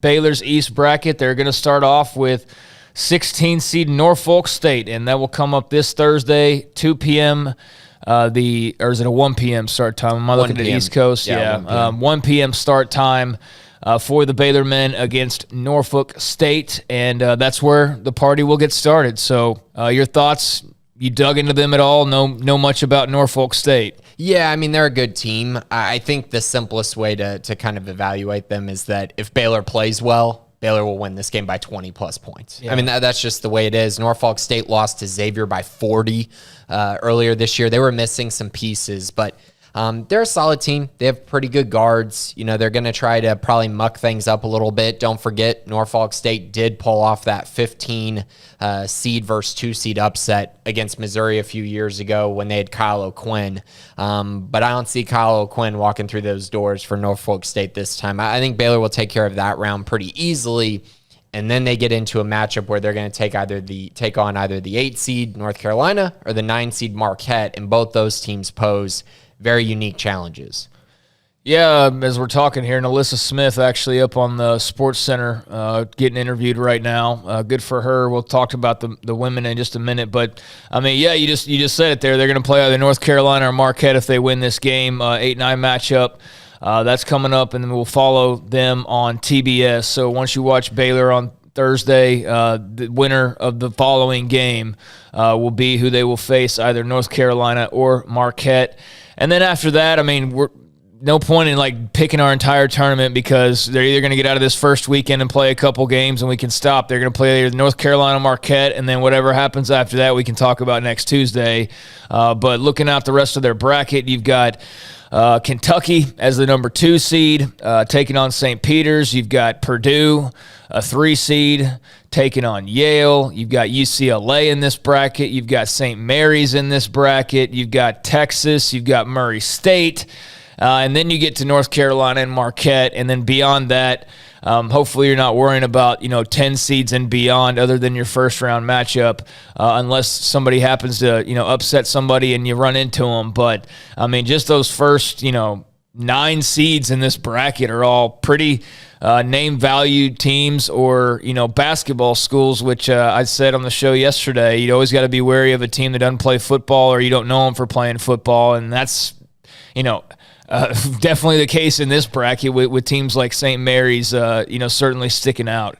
Baylor's East bracket. They're going to start off with 16 seed Norfolk State, and that will come up this Thursday, 2 p.m. Or is it a 1 p.m. start time? Am I looking at East Coast? Yeah. 1 p.m. start time for the Baylor men against Norfolk State, and that's where the party will get started. So your thoughts? You dug into them at all? Know much about Norfolk State? Yeah, I mean, they're a good team. I think the simplest way to kind of evaluate them is that if Baylor plays well, Baylor will win this game by 20-plus points. Yeah. I mean, that's just the way it is. Norfolk State lost to Xavier by 40 earlier this year. They were missing some pieces, but they're a solid team. They have pretty good guards. You know, they're going to try to probably muck things up a little bit. Don't forget, Norfolk State did pull off that 15 seed versus 2 seed upset against Missouri a few years ago when they had Kyle O'Quinn. But I don't see Kyle O'Quinn walking through those doors for Norfolk State this time. I think Baylor will take care of that round pretty easily. And then they get into a matchup where they're going to take on either the 8 seed North Carolina or the 9 seed Marquette, and both those teams pose very unique challenges. Yeah, as we're talking here, Alyssa Smith actually up on the Sports Center getting interviewed right now. Good for her. We'll talk about the women in just a minute. But, I mean, yeah, you just said it there. They're going to play either North Carolina or Marquette if they win this game, 8-9 matchup. That's coming up, and then we'll follow them on TBS. So once you watch Baylor on Thursday, the winner of the following game will be who they will face, either North Carolina or Marquette. And then after that, I mean, we're no point in like picking our entire tournament because they're either going to get out of this first weekend and play a couple games and we can stop. They're going to play either North Carolina, Marquette, and then whatever happens after that we can talk about next Tuesday. But looking out the rest of their bracket, you've got Kentucky as the number 2 seed taking on St. Peter's. You've got Purdue, a 3 seed, taking on Yale. You've got UCLA in this bracket. You've got St. Mary's in this bracket. You've got Texas. You've got Murray State. And then you get to North Carolina and Marquette. And then beyond that, hopefully you're not worrying about, 10 seeds and beyond other than your first round matchup unless somebody happens to, upset somebody and you run into them. But, I mean, just those first, 9 seeds in this bracket are all pretty name-valued teams or, basketball schools, which I said on the show yesterday, you always got to be wary of a team that doesn't play football or you don't know them for playing football. And that's, definitely the case in this bracket with teams like St. Mary's, certainly sticking out.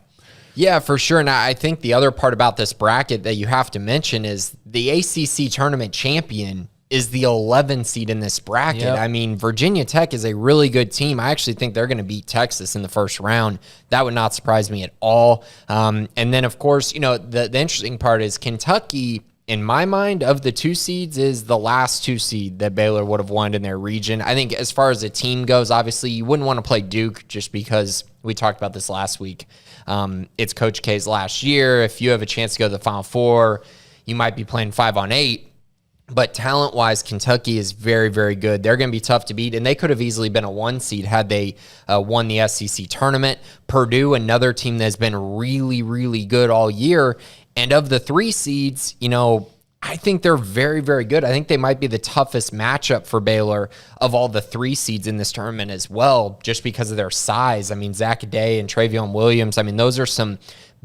Yeah, for sure. And I think the other part about this bracket that you have to mention is the ACC tournament champion is the 11 seed in this bracket. Yep. I mean, Virginia Tech is a really good team. I actually think they're going to beat Texas in the first round. That would not surprise me at all. And then, of course, the interesting part is Kentucky, in my mind, of the 2 seeds, is the last 2 seed that Baylor would have won in their region. I think as far as the team goes, obviously you wouldn't want to play Duke just because we talked about this last week. It's Coach K's last year. If you have a chance to go to the Final Four, you might be playing 5-on-8. But talent-wise, Kentucky is very, very good. They're going to be tough to beat, and they could have easily been a 1 seed had they won the SEC tournament. Purdue, another team that's been really, really good all year. And of the 3 seeds, I think they're very, very good. I think they might be the toughest matchup for Baylor of all the 3 seeds in this tournament as well, just because of their size. I mean, Zach Day and Travion Williams, those are some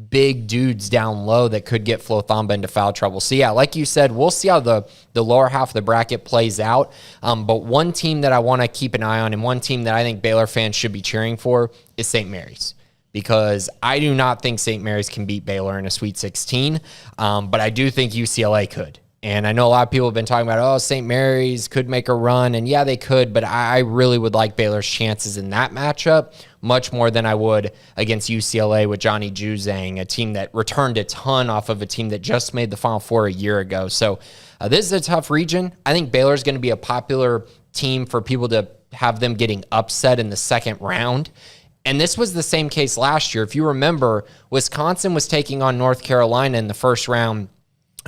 big dudes down low that could get Flo Thamba into foul trouble. So, yeah, like you said, we'll see how the lower half of the bracket plays out. But one team that I want to keep an eye on and one team that I think Baylor fans should be cheering for is St. Mary's. Because I do not think St. Mary's can beat Baylor in a Sweet 16, but I do think UCLA could. And I know a lot of people have been talking about, St. Mary's could make a run, and yeah, they could, but I really would like Baylor's chances in that matchup much more than I would against UCLA with Johnny Juzang, a team that returned a ton off of a team that just made the Final Four a year ago. So this is a tough region. I think Baylor's going to be a popular team for people to have them getting upset in the second round. And this was the same case last year. If you remember, Wisconsin was taking on North Carolina in the first round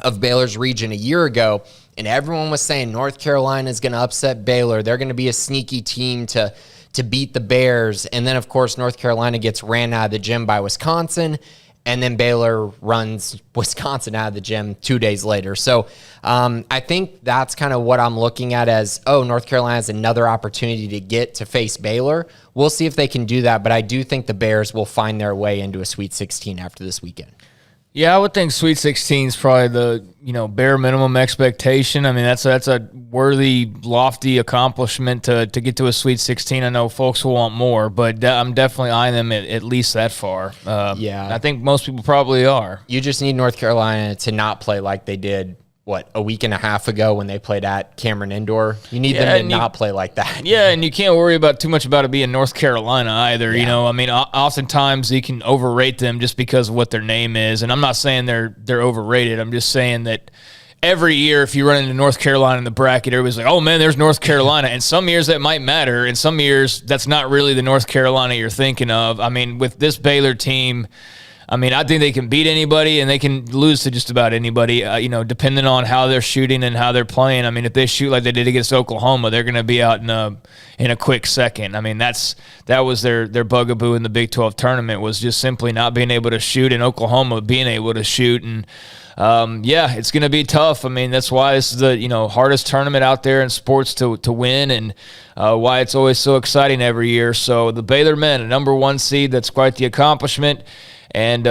of Baylor's region a year ago, and everyone was saying North Carolina is going to upset Baylor. They're going to be a sneaky team to beat the Bears. And then, of course, North Carolina gets ran out of the gym by Wisconsin. and then Baylor runs Wisconsin out of the gym 2 days later. So I think that's kind of what I'm looking at as, North Carolina has another opportunity to get to face Baylor. We'll see if they can do that, but I do think the Bears will find their way into a Sweet 16 after this weekend. Yeah, I would think Sweet 16 is probably the bare minimum expectation. I mean, that's a worthy, lofty accomplishment to get to a Sweet 16. I know folks will want more, but I'm definitely eyeing them at least that far. Yeah, I think most people probably are. You just need North Carolina to not play like they did a week and a half ago when they played at Cameron Indoor. You need them to not play like that. Yeah, and you can't worry about too much about it being North Carolina either. Yeah. I mean, oftentimes you can overrate them just because of what their name is. And I'm not saying they're overrated. I'm just saying that every year if you run into North Carolina in the bracket, everybody's like, oh, man, there's North Carolina. And some years that might matter, and some years that's not really the North Carolina you're thinking of. I mean, with this Baylor team, I mean, I think they can beat anybody and they can lose to just about anybody, depending on how they're shooting and how they're playing. I mean, if they shoot like they did against Oklahoma, they're going to be out in a quick second. I mean, that was their bugaboo in the Big 12 tournament, was just simply not being able to shoot, and Oklahoma being able to shoot. And it's going to be tough. I mean, that's why this is the hardest tournament out there in sports to win, and why it's always so exciting every year. So the Baylor men, a number 1 seed, that's quite the accomplishment. And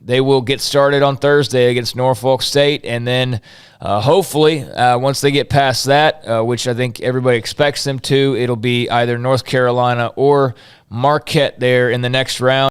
they will get started on Thursday against Norfolk State. And then hopefully, once they get past that, which I think everybody expects them to, it'll be either North Carolina or Marquette there in the next round.